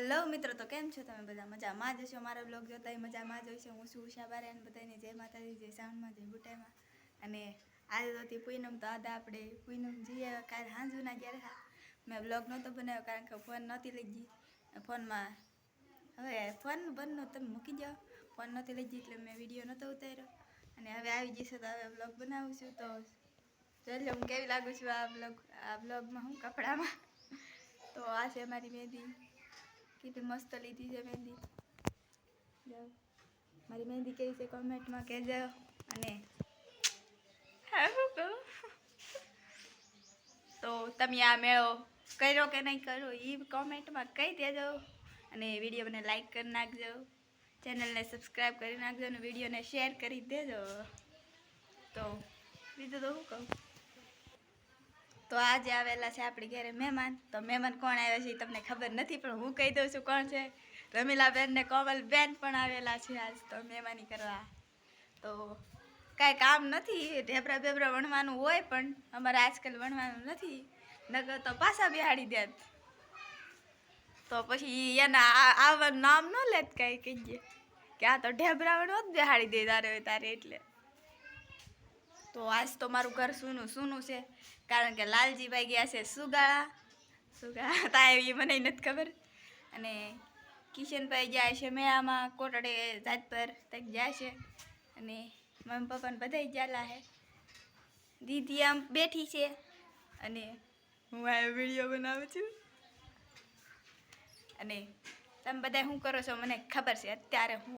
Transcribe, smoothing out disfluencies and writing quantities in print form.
Hello મિત્રો, તો કેમ છો તમે બધા? મજામાં જ હશો. મારો બ્લોગ જોતા હોય મજામાં જ હશો. હું છું ઉષા બારે અને બધાને જય માતાજી, જય સાઉન્ડમાં, જય બુટાઈમાં. અને આજે તો હતી પૂનમ, તો આજે આપણે પૂનમ જઈએ કાલે હાંજુના ગયા હતા. મેં બ્લોગ નહોતો બનાવ્યો કારણ કે ફોન નહોતી લઈ ગઈ. ફોનમાં હવે ફોન બંધનો તમે મૂકી જાઓ, ફોન નહોતી લઈ ગઈ એટલે મેં વિડીયો નહોતો ઉતાર્યો. અને હવે આવી જશે તો હવે બ્લોગ બનાવું છું. તો જોઈ હું કેવી લાગુ છું આ બ્લોગમાં, હું કપડામાં. તો આ છે મારી મહેંદી, કેટલી મસ્ત લીધી છે મહેંદી. જાઓ મારી મહેંદી કેવી છે કોમેન્ટમાં કહેજો. અને હા શું કહું, તો તમે આ મેળો કર્યો કે નહીં કરો એ કોમેન્ટમાં કહી દેજો. અને વિડીયોને લાઈક કરી નાખજો, ચેનલને સબસ્ક્રાઈબ કરી નાખજો અને વિડીયોને શેર કરી દેજો. તો બીજું તો શું કહું. તો આજે આવેલા છે આપણી ઘરે મહેમાન. તો મહેમાન કોણ આવ્યા છે એ તમને ખબર નથી, પણ હું કહી દઉં છું કોણ છે. રમીલાબેન ને કોમલબેન પણ આવેલા છે આજ તો મહેમાની કરવા. તો કાંઈ કામ નથી, ઢેબરા બેબરા વણવાનું હોય પણ અમારે આજકાલ વણવાનું નથી, નકર તો પાછા બેહાડી દેત. તો પછી એના આવવાનું નામ ન લેત કાંઈ કહીએ કે આ તો ઢેબરા વણવા જ બેહાડી દે તારે હોય તારે. એટલે તો આજ તો મારું ઘર સૂનું છે કારણ કે લાલજીભાઈ ગયા છે સુગાળા તા એ મને નથી ખબર. અને કિશનભાઈ જાય છે મેળામાં કોટડે જાત પર તક જાય છે. અને મમ્મી પપ્પાને બધા જ્યાલા છે. દીદી આમ બેઠી છે અને હું આ વિડીયો બનાવું છું. અને તમે બધા શું કરો છો મને ખબર છે. અત્યારે હું